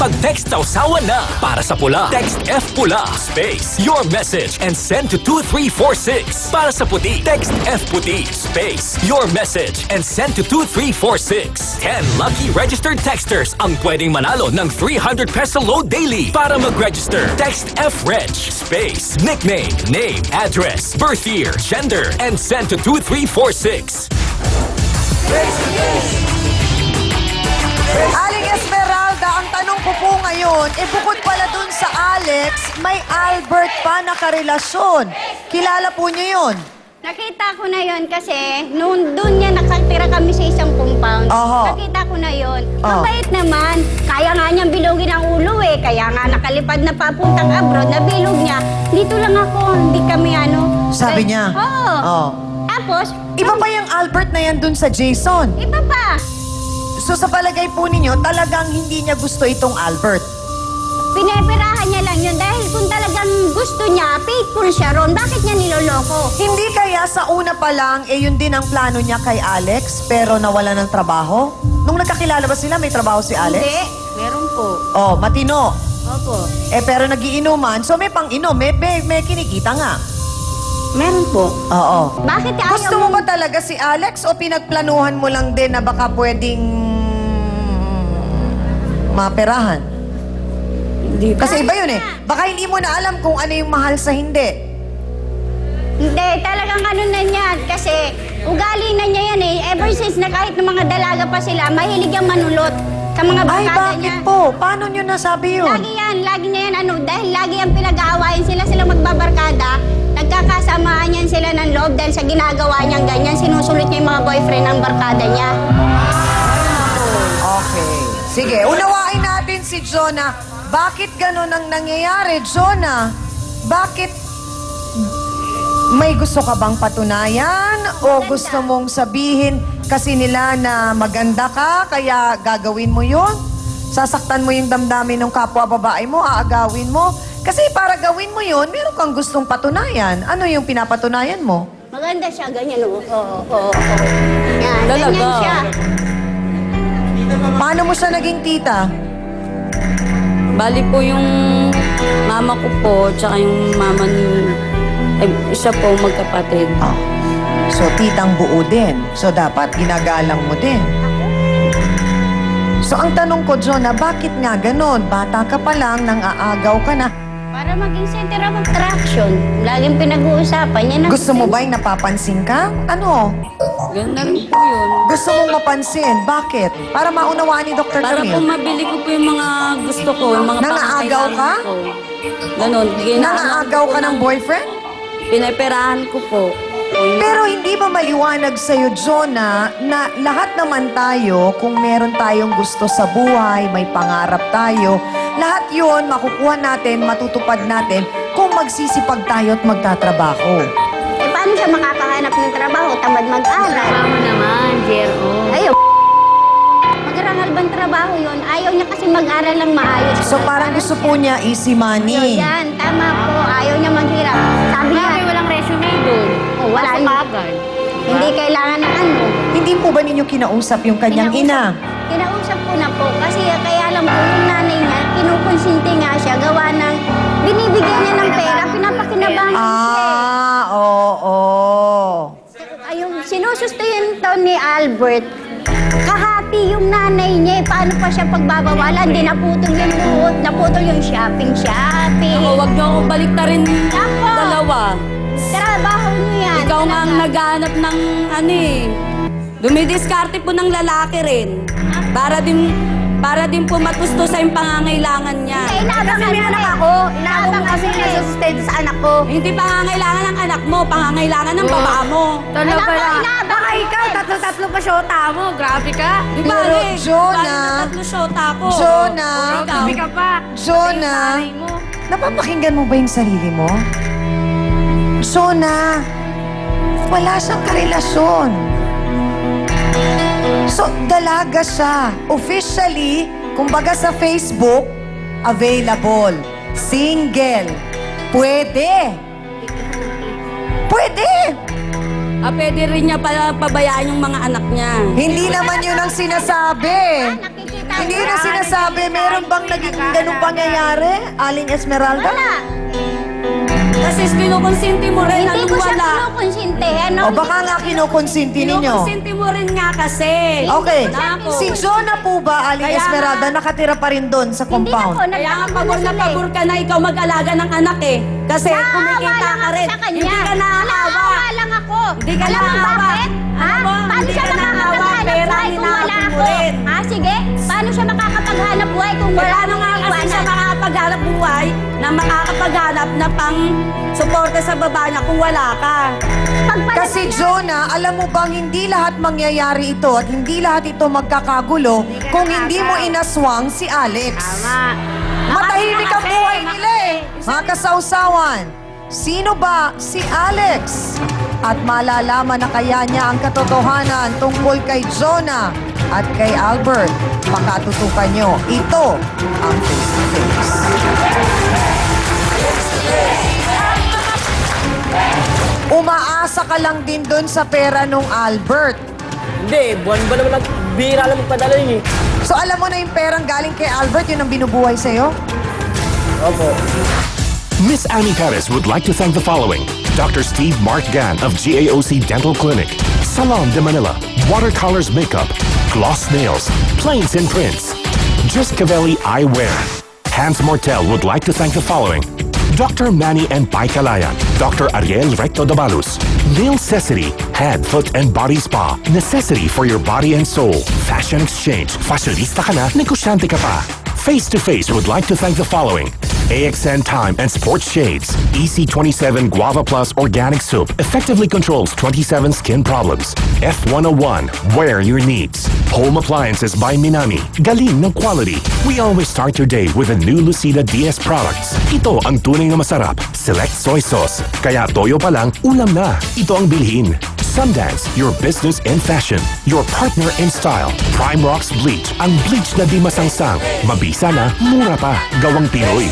Mag-text sausawan na. Para sa pula, text F Pula, space, your message, and send to 2346. Para sa puti, text F Puti, space, your message, and send to 2346. 10 lucky registered texters ang pwedeng manalo ng 300 peso load daily. Para mag-register, text F Reg, space, nickname, name, address, birth year, gender, and send to 2346. Aling Esmeralda, ang tanong ko po ngayon, bukod pala dun sa Alex, may Albert pa na karelasyon. Kilala po niyo yun? Nakita ko na yon kasi noon doon niya nakatira kami sa isang compound. Oho. Nakita ko na yon. Oh. Mabait naman. Kaya nga niyang bilogin ang ulo eh. Kaya nga nakalipad na papuntang abroad, nabilog niya. Dito lang ako, hindi kami ano. Sabi niya? Oo. Oh. Tapos, Iba pa yung Albert na yan dun sa Jason. iba pa. So sa palagay po ninyo, talagang hindi niya gusto itong Albert. Pineperahan niya lang yun dahil kung talagang gusto niya, faithful siya ron, bakit niya niloloko? Hindi kaya sa una pa lang, yun din ang plano niya kay Alex, pero nawala ng trabaho? Nung nagkakilala ba sila, may trabaho si Alex? Hindi, meron po. Oh, matino. Opo. Pero nagiinuman, so may pang-inom, may kinikita nga. Meron po. Oo. Bakit ayaw Gusto mo ba talaga si Alex o pinagplanuhan mo lang din na baka pwedeng maperahan? Hindi pa. Kasi iba yun eh. Baka hindi mo na alam kung ano yung mahal sa hindi. Hindi, talagang ano na niya. Kasi ugali na niya yan eh. Ever since na kahit ng mga dalaga pa sila, mahilig ang manulot sa mga Ay, barkada bakit niya. po? Paano nyo nasabi yun? Lagi niya yan, ano, dahil lagi ang pinag-aawayan sila magbabarkada, nagkakasamaan yan sila ng loob dahil sa ginagawa niyang ganyan, sinusulit niya yung mga boyfriend ng barkada niya. Okay. Sige, unawain natin si Jonah. Bakit ganun ang nangyayari, Jonah? Bakit may gusto ka bang patunayan? O gusto mong sabihin kasi nila na maganda ka, kaya gagawin mo yun? Sasaktan mo yung damdamin ng kapwa babae mo, aagawin mo? Kasi para gawin mo yun, meron kang gustong patunayan. Ano yung pinapatunayan mo? Maganda siya, ganyan, oo. Oo. Yan, Talaga? ganyan siya. Paano mo siya naging tita? Bali po yung mama ko po, tsaka yung mama ni... isa po magkapatid. Oh. So, titang buo din. So, dapat ginagalang mo din. So, ang tanong ko, Jonah, bakit nga ganon? Bata ka pa lang, nang aagaw ka na. Para maging center of attraction. Laging pinag-uusapan niya na... Gusto mo ba yung napapansin ka? Ano? Ganun na rin po yun. Gusto mong mapansin. Bakit? Para maunawaan ni Dr. Para po Camille. mabili ko po yung mga gusto ko, yung mga Nangaagaw ka? pangangailangan ko. Ganon. Nangaagaw ka ng boyfriend? Pinaperahan ko po. Pero hindi ba maiwanag sa'yo, Jonah, na lahat naman tayo, kung meron tayong gusto sa buhay, may pangarap tayo, lahat yun makukuha natin, matutupad natin, kung magsisipag tayo at magtatrabaho. Eh, paano siya makakahanap ng trabaho? Tamad mag-aral. Tama naman, Jero. Ayaw. Mag-arangal bang trabaho yun? Ayaw niya kasi mag-aral lang maayos. So parang gusto po niya easy So, money. yan, tama po. Ayaw niya maghirap. Sabi niya, walang resume doon. oh, wala. Hindi kailangan ng ano. Hindi po ba ninyo kinausap yung kanyang ina? Kinausap ko na po. Kasi kaya lang po yung nanay niya, kinukonsinti nga siya, gawa ng, binibigyan niya ng pera, pinapakinabangan siya. Oo. Ayun, sinusustayin to ni Albert. Kahati yung nanay niya, paano pa siya pagbabawalan? Di naputol yung buhot, naputol yung shopping. Ako, wag niyo akong baliktarin Ako! dalawa. Trabaho niyo yan. Ikaw nga ang talaga. naghahanap ng ano eh. Dumidiskarte po ng lalaki rin. Para din po matusto sa yung pangangailangan niya. Kasi may anak ako. Inaabang mo kasi nasusustento sa anak ko. Hindi pangangailangan ng anak mo, pangangailangan ng baba mo. Baka ikaw, tatlo pa syota mo. Grabe ka. Di ba, Pero, Rick? Jonah, Bali na tatlo syota ko. Jonah, Grabe ka pa. Jonah, Mo. napapakinggan mo ba yung sarili mo? Jonah, wala siyang karelasyon. So, dalaga siya. Officially, kumbaga sa Facebook, available. Single. Pwede. Pwede. Pwede rin niya pala pabayaan yung mga anak niya. Hindi naman yun ang sinasabi. nakikita Hindi na sinasabi, meron bang naging ganung pangyayari, Aling Esmeralda? Wala. Kasi kinukonsinti mo rin Hindi anong ko siya wala. kinukonsinti. Ano? O baka nga kinukonsinti ninyo. Kinukonsinti mo rin nga kasi. Okay. Nako. Si Jonah po ba, Aling Kaya Esmeralda, nakatira pa rin doon sa Hindi na po. compound? Kaya nga nagkakasama pagod na sila eh. pagod ka na ikaw mag-alaga ng anak eh. Kasi Naawa kumikita lang ka ako rin. sa kanya. Hindi ka naaawa. Naawa lang ako. Hindi ka Alam mo naawa. bakit? Ha? Alam mo, Paano hindi siya ka naawa, makakapaghanap pera buhay kung wala hinahabol ako? mo rin. Ha? Sige. Paano siya makakapaghanap buhay kung wala Paano akong nga kasi iwanan? siya makakapaghanap buhay na makakapaghanap na pang suporte sa baba niya kung wala ka? Kasi Jonah, alam mo bang hindi lahat mangyayari ito at hindi lahat ito magkakagulo kung hindi mo inaswang si Alex. Tama. Matahimik ang buhay nila eh. Mga kasawsawan, sino ba si Alex? At malalaman na kaya niya ang katotohanan tungkol kay Jonah at kay Albert. Makatutukan nyo, ito ang Face to Face. Umaasa ka lang din doon sa pera nung Albert. Hindi, buwan-buwan naman bihira lang magpadala yun eh. So alam mo na yung perang galing kay Albert, yun ang binubuhay sa'yo? Opo. Miss Annie Perez would like to thank the following: Dr. Steve Mark Gan of GAOC Dental Clinic, Salon de Manila, Watercolors Makeup, Gloss Nails, Plains and Prints, Just Cavelli Eyewear. Hans Mortel would like to thank the following: Dr. Manny and Pai Calayan, Dr. Ariel Recto Dabalus, Nail Necessity, Head, Foot and Body Spa, necessity for your body and soul, Fashion Exchange, fashionista ka na, negosyante ka pa. Face to Face would like to thank the following: AXN Time and Sports Shades, EC27 Guava Plus Organic Soup effectively controls 27 skin problems. F101, wear your needs. Home Appliances by Minami, galing ng quality. We always start your day with a new Lucida DS products. Ito ang tunay na masarap, select soy sauce. Kaya toyo pa lang, ulam na. Ito ang bilhin. Sundance, your business in fashion. Your partner in style. Prime Rocks Bleach, ang bleach na di masangsang. Mabisa na, mura pa. Gawang Pinoy.